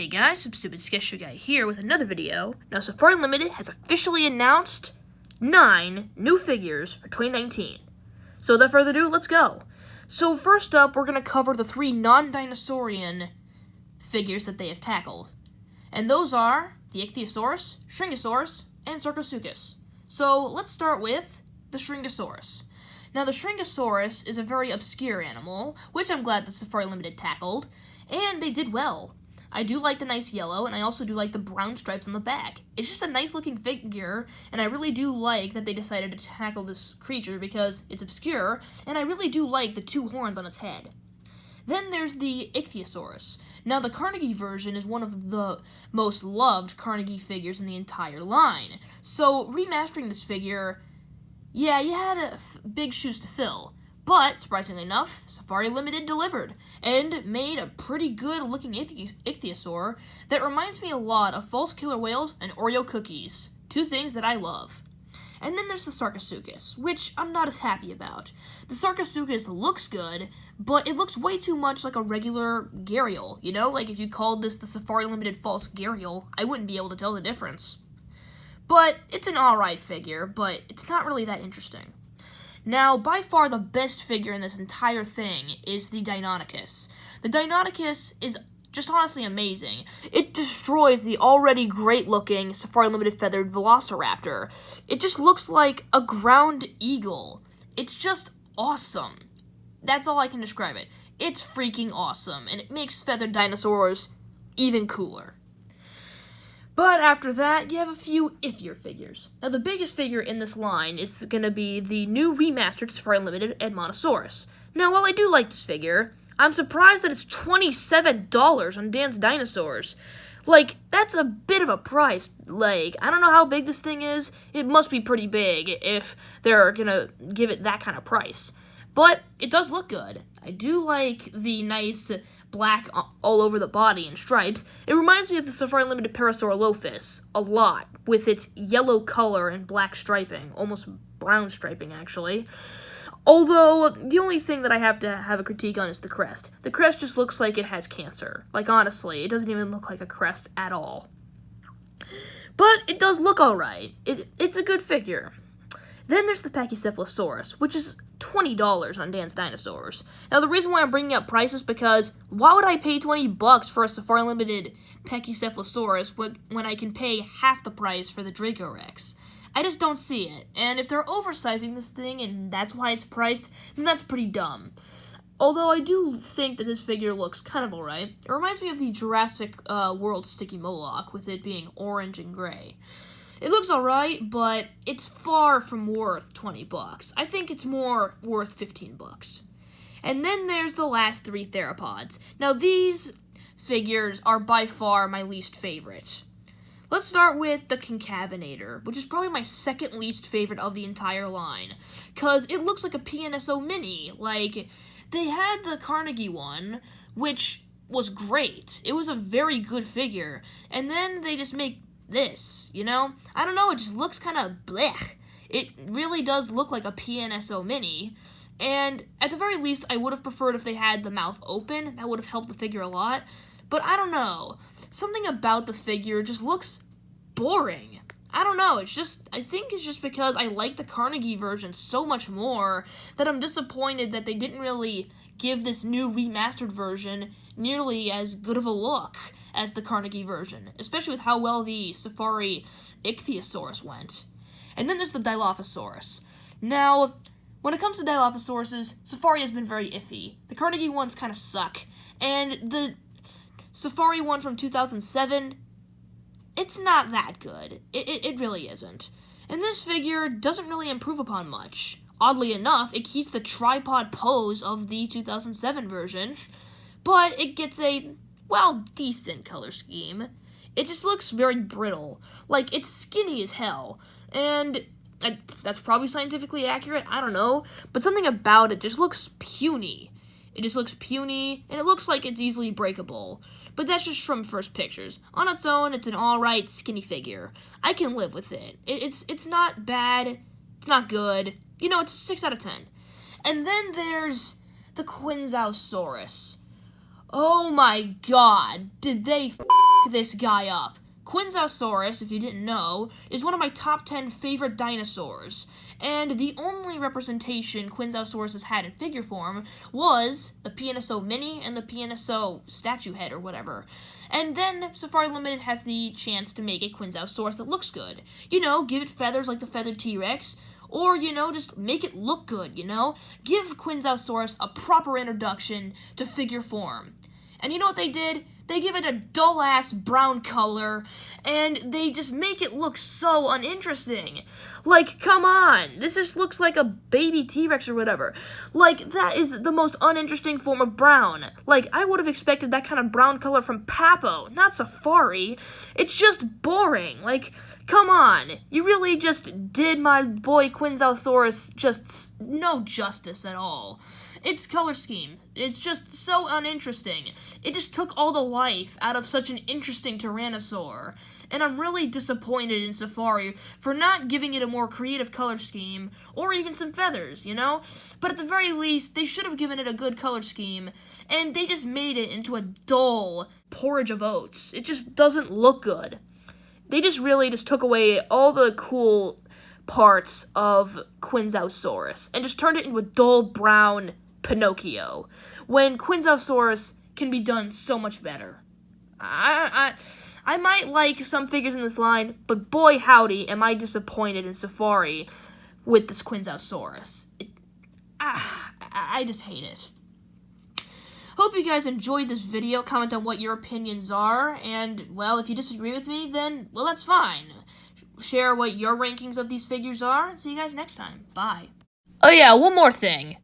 Hey guys, some stupid sketch guy here with another video. Now Safari Limited has officially announced 9 new figures for 2019. So without further ado, let's go. So first up, we're going to cover the 3 non-dinosaurian figures that they have tackled. And those are the Ichthyosaurus, Shringosaurus, and Sarcosuchus. So let's start with the Shringosaurus. Now the Shringosaurus is a very obscure animal, which I'm glad the Safari Limited tackled, and they did well. I do like the nice yellow, and I also do like the brown stripes on the back. It's just a nice looking figure, and I really do like that they decided to tackle this creature because it's obscure, and I really do like the 2 horns on its head. Then there's the Ichthyosaurus. Now the Carnegie version is one of the most loved Carnegie figures in the entire line. So remastering this figure, yeah, you had big shoes to fill. But, surprisingly enough, Safari Limited delivered, and made a pretty good-looking ichthyosaur that reminds me a lot of false killer whales and Oreo cookies, 2 things that I love. And then there's the Sarcosuchus, which I'm not as happy about. The Sarcosuchus looks good, but it looks way too much like a regular gharial, you know? Like, if you called this the Safari Limited false gharial, I wouldn't be able to tell the difference. But, it's an alright figure, but it's not really that interesting. Now, by far the best figure in this entire thing is the Deinonychus. The Deinonychus is just honestly amazing. It destroys the already great-looking Safari Limited feathered Velociraptor. It just looks like a ground eagle. It's just awesome. That's all I can describe it. It's freaking awesome, and it makes feathered dinosaurs even cooler. But after that, you have a few iffier figures. Now, the biggest figure in this line is going to be the new remastered Safari Limited Edmontosaurus. Now, while I do like this figure, I'm surprised that it's $27 on Dan's Dinosaurs. Like, that's a bit of a price. Like, I don't know how big this thing is. It must be pretty big if they're going to give it that kind of price. But it does look good. I do like the nice black all over the body and stripes. It reminds me of the Safari Limited Parasaurolophus a lot, with its yellow color and black striping, almost brown striping actually. Although, the only thing that I have to have a critique on is the crest. The crest just looks like it has cancer. Like, honestly, it doesn't even look like a crest at all. But it does look alright. It's a good figure. Then there's the Pachycephalosaurus, which is $20 on Dan's Dinosaurs. Now, the reason why I'm bringing up price is because why would I pay $20 for a Safari Limited Pachycephalosaurus when I can pay half the price for the Dracorex? I just don't see it. And if they're oversizing this thing and that's why it's priced, then that's pretty dumb. Although I do think that this figure looks kind of alright. It reminds me of the Jurassic World Sticky Moloch, with it being orange and gray. It looks alright, but it's far from worth $20. I think it's more worth $15. And then there's the last 3 Theropods. Now, these figures are by far my least favorite. Let's start with the Concavenator, which is probably my second least favorite of the entire line, because it looks like a PNSO Mini. Like, they had the Carnegie one, which was great. It was a very good figure, and then they just make this, you know? I don't know, it just looks kind of blech. It really does look like a PNSO Mini, and at the very least, I would have preferred if they had the mouth open. That would have helped the figure a lot, but I don't know. Something about the figure just looks boring. I don't know, I think it's just because I like the Carnegie version so much more that I'm disappointed that they didn't really give this new remastered version nearly as good of a look as the Carnegie version, especially with how well the Safari Ichthyosaurus went. And then there's the Dilophosaurus. Now, when it comes to Dilophosauruses, Safari has been very iffy. The Carnegie ones kind of suck, and the Safari one from 2007, it's not that good. It really isn't. And this figure doesn't really improve upon much. Oddly enough, it keeps the tripod pose of the 2007 version, but it gets a, well, decent color scheme. It just looks very brittle. Like, it's skinny as hell. And that's probably scientifically accurate, I don't know. But something about it just looks puny. It just looks puny, and it looks like it's easily breakable. But that's just from first pictures. On its own, it's an alright skinny figure. I can live with it. It's not bad. It's not good. You know, it's 6 out of 10. And then there's the Qianzhousaurus. Oh my god, did they this guy up. Qianzhousaurus, if you didn't know, is one of my top 10 favorite dinosaurs, and the only representation Qianzhousaurus has had in figure form was the PNSO Mini and the PNSO statue head or whatever. And then Safari Limited has the chance to make a Qianzhousaurus that looks good. You know, give it feathers like the feathered T-Rex, or, you know, just make it look good, you know? Give Qianzhousaurus a proper introduction to figure form. And you know what they did? They give it a dull-ass brown color, and they just make it look so uninteresting. Like, come on, this just looks like a baby T-Rex or whatever. Like, that is the most uninteresting form of brown. Like, I would have expected that kind of brown color from Papo, not Safari. It's just boring. Like, come on, you really just did my boy Qianzhousaurus just no justice at all. Its color scheme, it's just so uninteresting. It just took all the life out of such an interesting Tyrannosaur. And I'm really disappointed in Safari for not giving it a more creative color scheme, or even some feathers, you know? But at the very least, they should have given it a good color scheme, and they just made it into a dull porridge of oats. It just doesn't look good. They just really just took away all the cool parts of Qianzhousaurus and just turned it into a dull brown Pinocchio, when Qianzhousaurus can be done so much better. I might like some figures in this line, but boy howdy am I disappointed in Safari with this Qianzhousaurus. I just hate it. Hope you guys enjoyed this video. Comment on what your opinions are, and, well, if you disagree with me, then, well, that's fine. Share what your rankings of these figures are, and see you guys next time. Bye. Oh yeah, one more thing.